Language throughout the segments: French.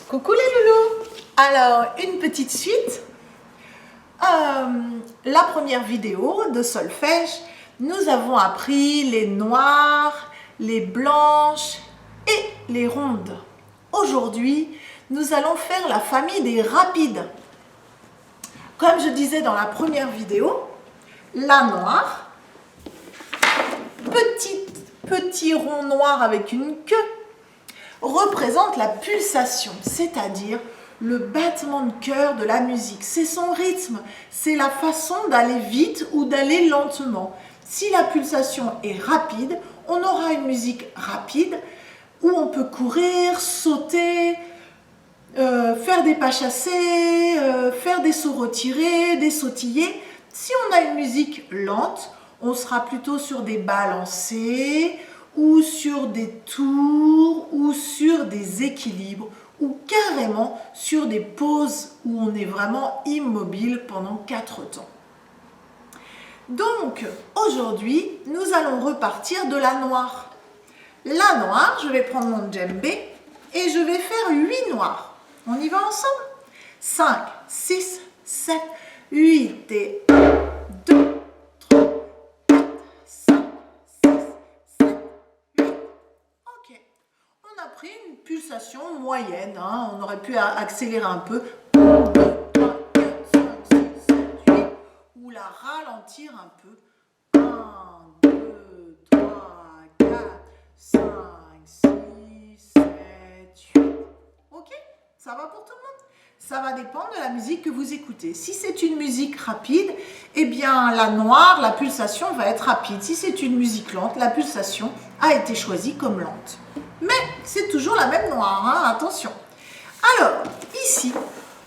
Coucou les loulous! Alors, une petite suite. La première vidéo de solfège, nous avons appris les noires, les blanches et les rondes. Aujourd'hui, nous allons faire la famille des rapides. Comme je disais dans la première vidéo, la noire, petit rond noir avec une queue, représente la pulsation, c'est-à-dire le battement de cœur de la musique. C'est son rythme, c'est la façon d'aller vite ou d'aller lentement. Si la pulsation est rapide, on aura une musique rapide où on peut courir, sauter, faire des pas chassés, faire des sauts retirés, des sautillés. Si on a une musique lente, on sera plutôt sur des balancés, ou sur des tours, ou sur des équilibres, ou carrément sur des pauses où on est vraiment immobile pendant 4 temps. Donc, aujourd'hui, nous allons repartir de la noire. La noire, je vais prendre mon djembé et je vais faire 8 noirs. On y va ensemble? 5, 6, 7, 8 et 1, 2, 3, 4, 5, 6, 7, 8. Ok. On a pris une pulsation moyenne. Hein. On aurait pu accélérer un peu. 1, 2, 3, 4, 5, 6, 7, 8. Ou la ralentir un peu. 1, 2, 3, 4, 5, 6, 7, 8. Ok? Ça va pour tout le monde? Ça va dépendre de la musique que vous écoutez. Si c'est une musique rapide, eh bien la noire, la pulsation va être rapide. Si c'est une musique lente, la pulsation a été choisie comme lente. Mais c'est toujours la même noire, hein, attention. Alors, ici,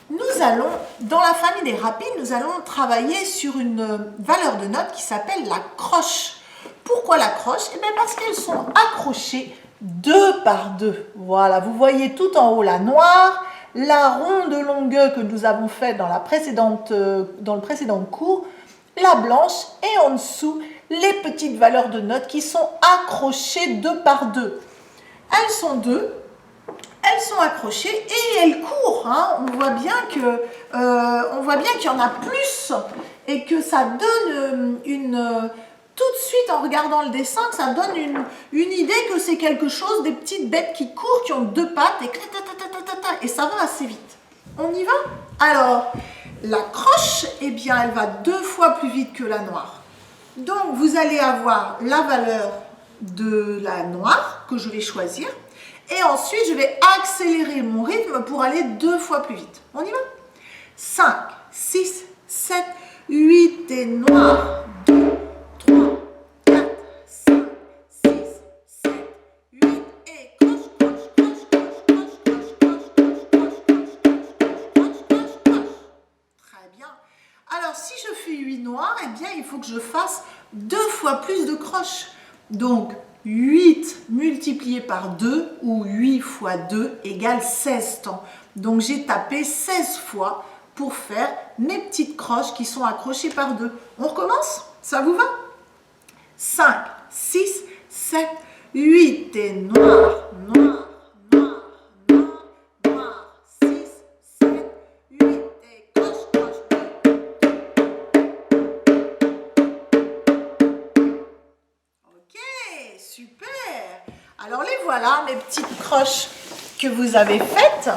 nous allons, dans la famille des rapides, nous allons travailler sur une valeur de note qui s'appelle la croche. Pourquoi la croche? Eh bien parce qu'elles sont accrochées 2 par 2. Voilà, vous voyez tout en haut la noire, la ronde longue que nous avons fait dans le précédent cours, la blanche et en dessous les petites valeurs de notes qui sont accrochées 2 par 2. Elles sont 2, elles sont accrochées et elles courent. Hein. On voit bien qu'il y en a plus et que ça donne tout de suite en regardant le dessin, que ça donne une idée que c'est quelque chose, des petites bêtes qui courent, qui ont 2 pattes et ça va assez vite. On y va? Alors, la croche, eh bien, elle va 2 fois plus vite que la noire. Donc, vous allez avoir la valeur de la noire que je vais choisir et ensuite, je vais accélérer mon rythme pour aller 2 fois plus vite. On y va? 5, 6, 7, 8 et noir. 2, 3, 4, 5, 6, 7, 8 et croche, croche, croche, croche, croche, croche, croche, croche, croche, croche, croche. Très bien. Alors, si je fais 8 noirs, eh bien, il faut que je fasse 2 fois plus de croches. Donc, 8 multiplié par 2 ou 8 fois 2 égale 16 temps. Donc, j'ai tapé 16 fois pour faire mes petites croches qui sont accrochées par 2. On recommence? Ça vous va? 5, 6, 7, 8 et noir, noir, noir, noir, noir, 6, 7, 8 et croche, croche, ok, super. Alors les voilà, mes petites croches que vous avez faites.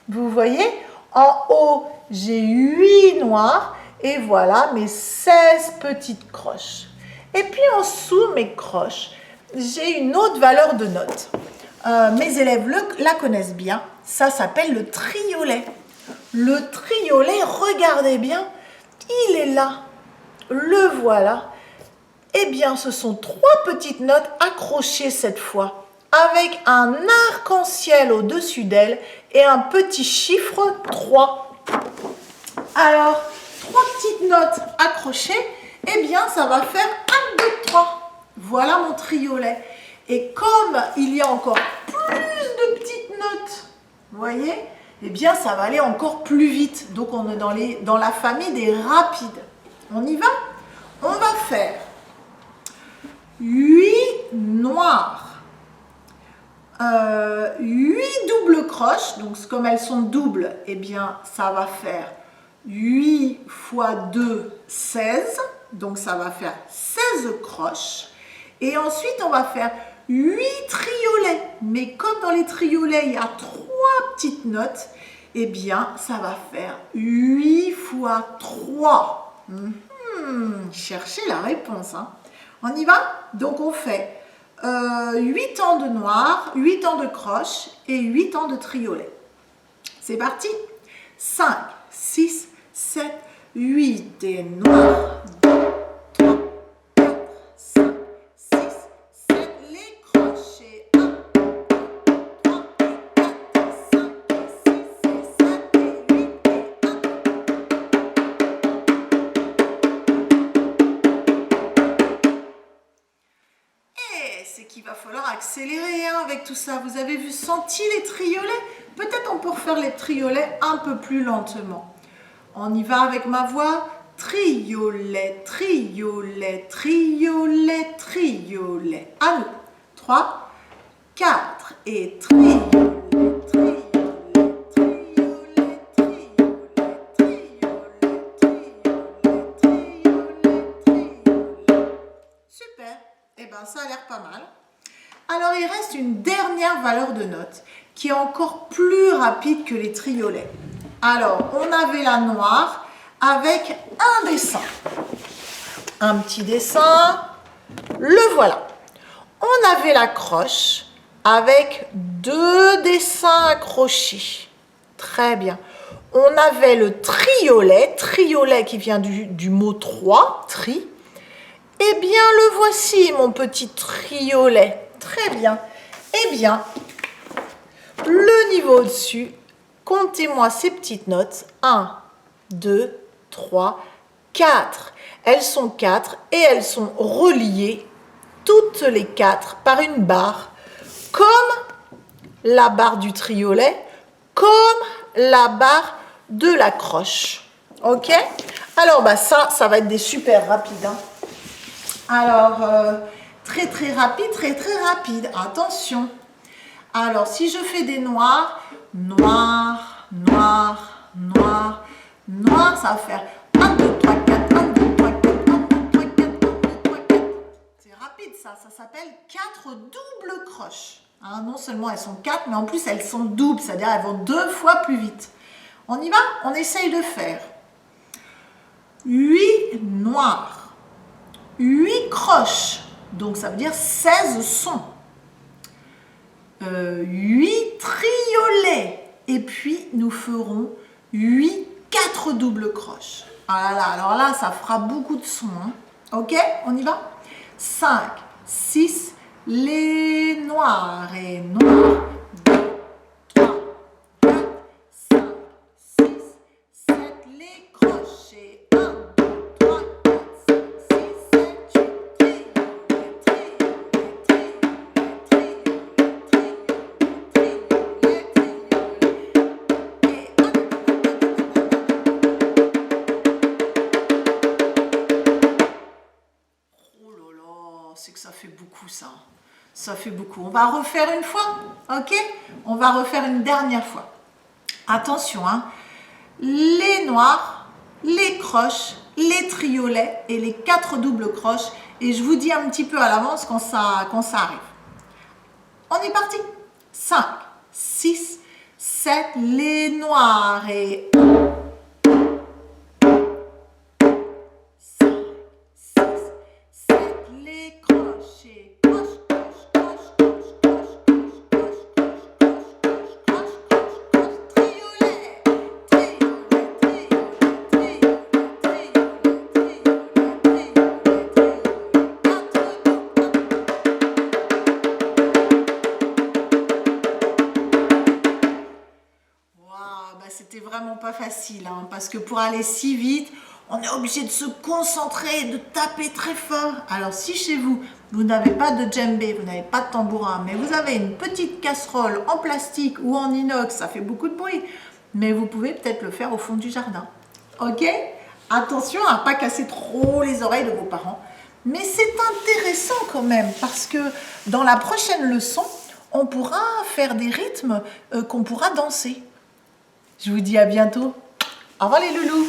Vous voyez, en haut, j'ai 8 noirs et voilà mes 16 petites croches. Et puis en dessous, mes croches, j'ai une autre valeur de note. Mes élèves la connaissent bien. Ça s'appelle le triolet. Le triolet, regardez bien, il est là. Le voilà. Eh bien, ce sont 3 petites notes accrochées cette fois, avec un arc-en-ciel au-dessus d'elles et un petit chiffre 3. Alors, 3 petites notes accrochées, eh bien, ça va faire 1, 2, 3. Voilà mon triolet. Et comme il y a encore plus de petites notes, vous voyez, eh bien, ça va aller encore plus vite. Donc, on est dans la famille des rapides. On y va? On va faire 8 noirs, 8 doubles croches, donc comme elles sont doubles, eh bien ça va faire 8 fois 2, 16, donc ça va faire 16 croches. Et ensuite on va faire 8 triolets, mais comme dans les triolets il y a 3 petites notes, eh bien ça va faire 8 fois 3. Cherchez la réponse, hein. On y va? Donc on fait 8 ans de noir, 8 ans de croche et 8 ans de triolet. C'est parti. 5, 6, 7, 8 et noir. 2, 3, 4, 5, 6, 7, les crochets. 1, 2, 3, 4, 5, 6, 7 et 8 et 1. Et c'est qu'il va falloir accélérer avec tout ça. Vous avez senti les triolets? Peut-être on peut refaire les triolets un peu plus lentement. On y va avec ma voix. Triolet, triolet, triolet, triolet. À nous. 3, 4 et triolet, triolet, triolet, triolet, triolet, triolet, triolet. Super. Eh bien, ça a l'air pas mal. Alors, il reste une dernière valeur de note qui est encore plus rapide que les triolets. Alors, on avait la noire avec un dessin. Un petit dessin, le voilà. On avait la croche avec 2 dessins accrochés. Très bien. On avait le triolet, triolet qui vient du mot 3, tri. Eh bien, le voici, mon petit triolet. Très bien. Eh bien, le niveau au-dessus, comptez-moi ces petites notes. 1, 2, 3, 4. Elles sont 4 et elles sont reliées, toutes les 4, par une barre, comme la barre du triolet, comme la barre de la croche. Ok? Alors, ça va être des super rapides. Alors, très rapide, très rapide. Attention. Alors, si je fais des noirs, noir, noir, noir, noir, ça va faire 1, 2, 3, 4, 1, 2, 3, 4, 1, 2, 3, 4, 1, 2, 3, 4. C'est rapide ça s'appelle 4 doubles croches. Non seulement elles sont 4, mais en plus elles sont doubles, c'est-à-dire elles vont 2 fois plus vite. On y va? On essaye de faire 8 noirs, 8 croches, donc ça veut dire 16 sons. 8 triolets et puis nous ferons 4 doubles croches. Ah là là, alors là ça fera beaucoup de sons. Ok, on y va? 5, 6, les noirs et noirs. 2, 3, 4, 5, 6, 7, les crochets. 1, 2, 3, 4, 5, 6, 7, 8. C'est que ça fait beaucoup ça. Ça fait beaucoup. On va refaire une fois, ok? On va refaire une dernière fois. Attention, les noirs, les croches, les triolets et les 4 doubles croches. Et je vous dis un petit peu à l'avance quand ça arrive. On est parti. 5, 6, 7, les noirs et 1. C'était vraiment pas facile, parce que pour aller si vite, on est obligé de se concentrer et de taper très fort. Alors si chez vous, vous n'avez pas de djembé, vous n'avez pas de tambourin, mais vous avez une petite casserole en plastique ou en inox, ça fait beaucoup de bruit, mais vous pouvez peut-être le faire au fond du jardin. Ok? Attention à ne pas casser trop les oreilles de vos parents. Mais c'est intéressant quand même, parce que dans la prochaine leçon, on pourra faire des rythmes qu'on pourra danser. Je vous dis à bientôt. Au revoir les loulous.